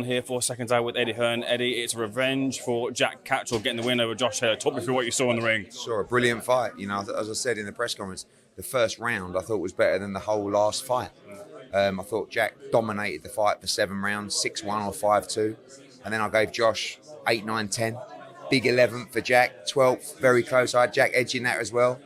on here for Seconds Out with Eddie Hearn. Eddie, it's revenge for Jack Catterall getting the win over Josh Taylor. Talk me through what you saw in the ring. Saw a brilliant fight. You know, as I said in the press conference, the first round I thought was better than the whole last fight. I thought Jack dominated the fight for 7 rounds, 6-1 or 5-2. And then I gave Josh 8, 9, 10. Big 11th for Jack, 12th, very close. I had Jack edging that as well.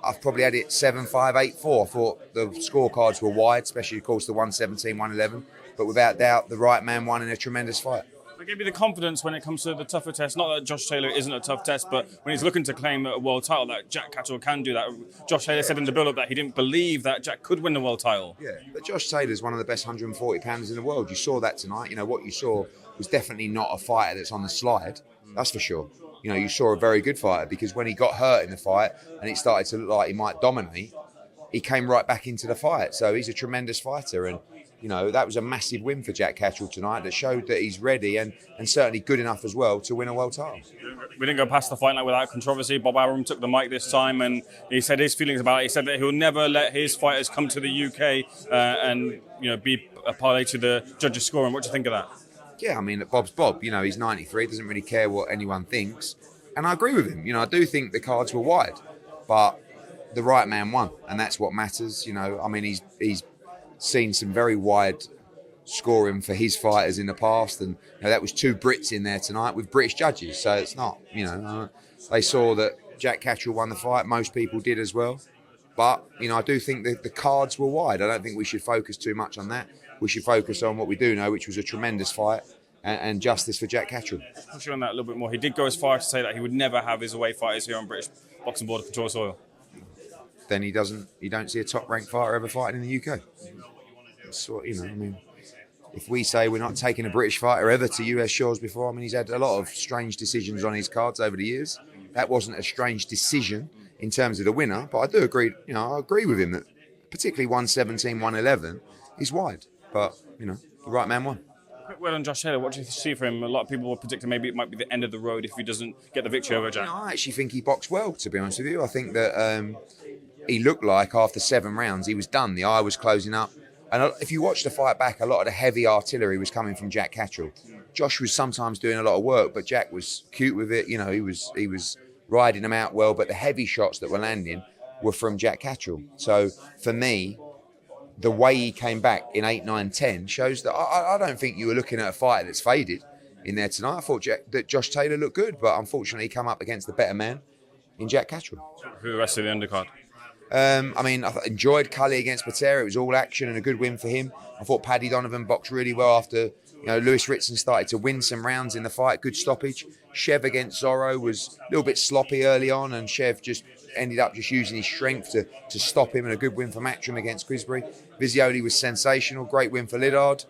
I've probably had it 7-5, 8-4. I thought the scorecards were wide, especially, of course, the 117, 111. But without doubt, the right man won in a tremendous fight. It gave you the confidence when it comes to the tougher test. Not that Josh Taylor isn't a tough test, but when he's looking to claim a world title, that Jack Catterall can do that. Josh Taylor said in the build-up that he didn't believe that Jack could win the world title. Yeah, but Josh Taylor's one of the best 140-pounders in the world. You saw that tonight. You know, what you saw was definitely not a fighter that's on the slide. That's for sure. You know, you saw a very good fighter, because when he got hurt in the fight and it started to look like he might dominate, he came right back into the fight. So he's a tremendous fighter, and you know, that was a massive win for Jack Catterall tonight that showed that he's ready and certainly good enough as well to win a world title. We didn't go past the fight night without controversy. Bob Arum took the mic this time and he said his feelings about it. He said that he'll never let his fighters come to the UK and be a party to the judges' scoring. What do you think of that? Yeah, I mean, Bob's Bob. You know, he's 93, doesn't really care what anyone thinks. And I agree with him. You know, I do think the cards were wide, but the right man won, and that's what matters. You know, I mean, he's seen some very wide scoring for his fighters in the past, and you know, that was 2 Brits in there tonight with British judges, so it's not, you know, they saw that Jack Catterall won the fight. Most people did as well, but you know, I do think that the cards were wide. I don't think we should focus too much on that. We should focus on what we do know, which was a tremendous fight and justice for Jack Catterall. Push you on that a little bit more. He did go as far as to say that he would never have his away fighters here on British Boxing Border Control soil. Then you don't see a top-ranked fighter ever fighting in the UK. So, you know, I mean, if we say we're not taking a British fighter ever to US shores before, I mean, he's had a lot of strange decisions on his cards over the years. That wasn't a strange decision in terms of the winner, but I do agree, you know, I agree with him that particularly 117, 111 is wide, but, you know, the right man won. Quick word on Josh Taylor. What do you see for him? A lot of people were predicting maybe it might be the end of the road if he doesn't get the victory over Jack. You know, I actually think he boxed well, to be honest with you. I think that he looked like after 7 rounds he was done. The eye was closing up. And if you watch the fight back, a lot of the heavy artillery was coming from Jack Catterall. Josh was sometimes doing a lot of work, but Jack was cute with it. You know, he was riding him out well, but the heavy shots that were landing were from Jack Catterall. So for me, the way he came back in 8, 9, 10 shows that I don't think you were looking at a fighter that's faded in there tonight. I thought that Josh Taylor looked good, but unfortunately he came up against the better man in Jack Catterall. Who the rest of the undercard? I mean, I enjoyed Cully against Patera. It was all action and a good win for him. I thought Paddy Donovan boxed really well after, you know, Lewis Ritson started to win some rounds in the fight. Good stoppage. Chev against Zorro was a little bit sloppy early on, and Chev just ended up just using his strength to stop him, and a good win for Matchroom against Quisbury. Vizioli was sensational. Great win for Liddard,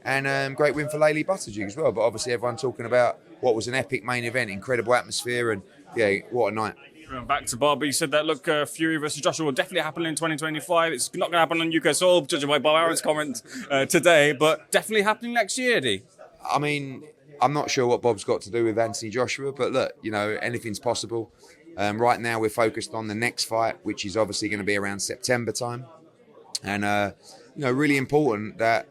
and great win for Laylee Buttigieg as well. But obviously everyone talking about what was an epic main event, incredible atmosphere, and yeah, what a night. Back to Bob, you said that, look, Fury versus Joshua will definitely happen in 2025. It's not going to happen on UK soil, judging by Bob Aron's comment today, but definitely happening next year, Eddie. I mean, I'm not sure what Bob's got to do with Anthony Joshua, but look, you know, anything's possible. Right now we're focused on the next fight, which is obviously going to be around September time. And, you know, really important that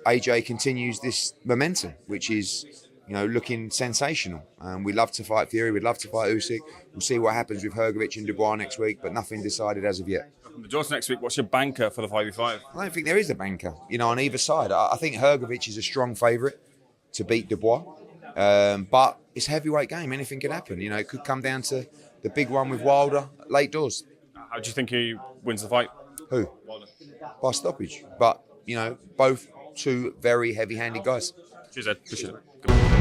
AJ continues this momentum, which is, you know, looking sensational. We'd love to fight Fury. We'd love to fight Usyk. We'll see what happens with Hrgovic and Dubois next week, but nothing decided as of yet. The draws next week, what's your banker for the 5v5? I don't think there is a banker, you know, on either side. I think Hrgovic is a strong favourite to beat Dubois, but it's a heavyweight game. Anything can happen. You know, it could come down to the big one with Wilder, late doors. How do you think he wins the fight? Who? Wilder. By stoppage. But, you know, both 2 very heavy-handed guys. Cheers, Ed. Appreciate it. Good.